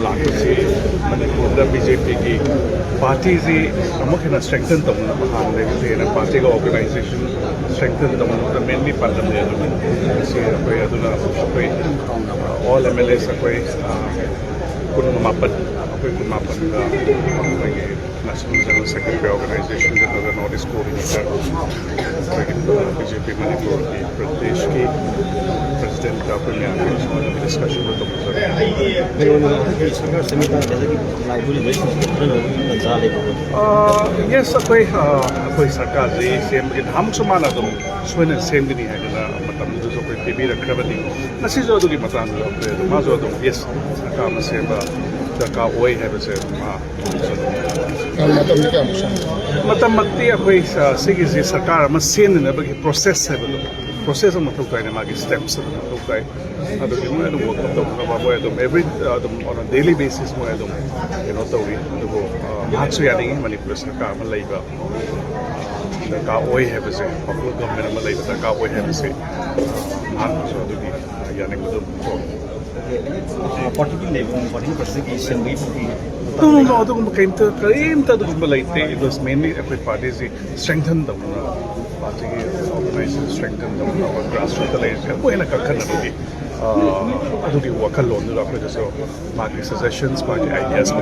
ꯂꯥꯛꯄꯁꯤ ꯃꯅꯤꯄꯨꯔꯗ ꯕꯤ.ꯖꯦ.ꯄꯤꯒꯤ ꯄꯥꯔꯇꯤꯁꯤ ꯑꯃꯨꯛ ꯍꯦꯟꯅ ꯁ꯭ꯇꯔꯦꯡꯊꯟ ꯇꯧꯅꯕ ꯍꯥꯟꯅꯗꯒꯤꯁꯨ ꯍꯦꯟꯅ ꯄꯥꯔꯇꯤꯒ ꯑꯣꯔꯒꯅꯥꯏꯖꯦꯁꯟ ꯁ꯭ꯇꯔꯦꯡꯊꯟ ꯇꯧꯅꯕꯗ ꯃꯦꯟꯂꯤ ꯄꯥꯟꯗꯝꯅꯤ ꯑꯗꯨꯅ ꯉꯁꯤ ꯑꯩꯈꯣꯏ ꯑꯗꯨꯅ ꯑꯩꯈꯣꯏ ꯑꯣꯜ ꯑꯦꯝ ꯑꯦꯜ ꯑꯦꯁ ꯑꯩꯈꯣꯏ ꯀꯨꯟꯃꯥꯄꯟ ꯑꯩꯈꯣꯏ ꯀꯨꯟꯃꯥꯄꯟꯒ ꯑꯩꯈꯣꯏꯒꯤ ꯅꯦꯁꯅꯦꯜ ꯖꯦꯅꯔꯦꯜ ꯁꯦꯀ꯭ꯔꯦꯇꯔꯤ ꯑꯣꯔꯒꯅꯥꯏꯖꯦꯁꯟ ꯅꯠꯇ꯭ꯔꯒ ꯅꯣꯔꯠ ꯏꯁ ꯀꯣꯑꯣꯔꯗꯤꯅꯦꯇꯔ ꯑꯩꯈꯣꯏꯒꯤ ꯕꯤ.ꯖꯦ.ꯄꯤ ꯃꯅꯤꯄꯨꯔꯒꯤ ꯄ꯭ꯔꯗꯦꯁꯀꯤ ꯄ꯭ꯔꯁꯤꯗꯦꯟꯠꯀ ꯑꯩꯈꯣꯏ ꯃꯌꯥꯝꯒꯤ ꯁꯨꯃꯥꯏꯅ ꯗꯤꯁꯀꯁꯟ ꯇꯧꯖꯔꯦ ꯌꯦꯁ ꯑꯩꯈꯣꯏ ꯁꯔꯀꯥꯔꯁꯤ ꯁꯦꯝꯕꯒꯤ ꯅꯍꯥꯟꯃꯨꯛꯁꯨ ꯃꯥꯅ ꯑꯗꯨꯝ ꯁꯣꯏꯅ ꯁꯦꯝꯒꯅꯤ ꯍꯥꯏꯗꯅ ꯃꯇꯝꯗꯨꯗꯁꯨ ꯑꯩꯈꯣꯏ ꯄꯤꯕꯤꯔꯛꯈ꯭ꯔꯕꯅꯤ ꯉꯁꯤꯁꯨ ꯑꯗꯨꯒꯤ ꯃꯇꯥꯡꯗꯨꯗ ꯑꯩꯈꯣꯏ ꯑꯗꯨꯝ ꯃꯥꯁꯨ ꯑꯗꯨꯝ ꯌꯦꯁ ꯁꯔꯀꯥꯔ ꯑꯃ ꯁꯦꯝꯕ ꯗꯔꯀꯥꯔ ꯑꯣꯏ ꯍꯥꯏꯕꯁꯦ ꯃꯇꯝꯃꯛꯇꯤ ꯑꯩꯈꯣꯏ ꯁꯤꯒꯤꯁꯤ ꯁꯔꯀꯥꯔ ꯑꯃ ꯁꯦꯝꯅꯅꯕꯒꯤ ꯄ꯭ꯔꯣꯁꯦꯁ ꯍꯥꯏꯕꯗꯣ ꯄ꯭ꯔꯣꯁꯦꯁ ꯑꯃ ꯃꯊꯧ ꯇꯥꯏꯅ ꯃꯥꯒꯤ ꯁ꯭ꯇꯦꯞꯁ ꯑꯃ ꯃꯊꯧ ꯇꯥꯏ ꯑꯗꯨꯒꯤ ꯃꯣꯏ ꯑꯗꯨꯝ ꯋꯥꯛ ꯇꯧꯅꯕ ꯃꯣꯏ ꯑꯗꯨꯝ ꯑꯦꯕ꯭ꯔꯤ ꯑꯗꯨꯝ ꯑꯣꯟ ꯑ ꯗꯦꯂꯤ ꯕꯦꯁꯤꯁ ꯃꯣꯏ ꯑꯗꯨꯝ ꯀꯩꯅꯣ ꯇꯧꯔꯤ ꯑꯗꯨꯕꯨ ꯃꯍꯥꯛꯁꯨ ꯌꯥꯅꯤꯡꯉꯤ ꯃꯅꯤꯄꯨꯔ ꯁꯔꯀꯥꯔ ꯑꯃ ꯂꯩꯕ ꯗꯔꯀꯥꯔ ꯑꯣꯏ ꯍꯥꯏꯕꯁꯦ ꯄꯣꯄꯨꯂꯔ ꯒꯚꯔꯟꯃꯦꯟꯠ ꯑꯃ ꯂꯩꯕ ꯗꯔꯀꯥꯔ ꯑꯣꯏ ꯍꯥꯏꯕꯁꯦ ꯃꯍꯥꯛꯅꯁꯨ ꯑꯗꯨꯒꯤ ꯌꯥꯅꯤꯡꯕꯗꯨ ꯑꯗꯨꯒꯨꯝꯕ ꯀꯔꯤꯝꯇ ꯑꯗꯨꯒꯨꯝꯕ ꯂꯩꯇꯦ ꯏꯠ ꯋꯥꯁ ꯃꯦꯟꯂꯤ ꯑꯩꯈꯣꯏ ꯄꯥꯔꯇꯤꯁꯤ ꯁ꯭ꯇꯔꯦꯡꯊꯟ ꯇꯧꯅꯕ ꯄꯥꯔꯇꯤꯒꯤ ꯑꯣꯔꯒꯅꯥꯏꯖꯦꯁꯟ ꯁ꯭ꯇꯔꯦꯡꯊꯟ ꯇꯧꯅꯕ ꯒ꯭ꯔꯥꯁꯔꯨꯠꯇ ꯂꯩꯔꯤꯁꯦ ꯑꯃꯨꯛ ꯍꯦꯟꯅ ꯀꯟꯈꯠꯅꯕꯒꯤ ꯑꯗꯨꯒꯤ ꯋꯥꯈꯜꯂꯣꯟꯗꯨꯗ ꯑꯩꯈꯣꯏꯗꯁꯨ ꯃꯥꯒꯤ ꯁꯖꯦꯁꯟꯁ ꯃꯥꯒꯤ ꯑꯥꯏꯗꯤꯌꯥꯁ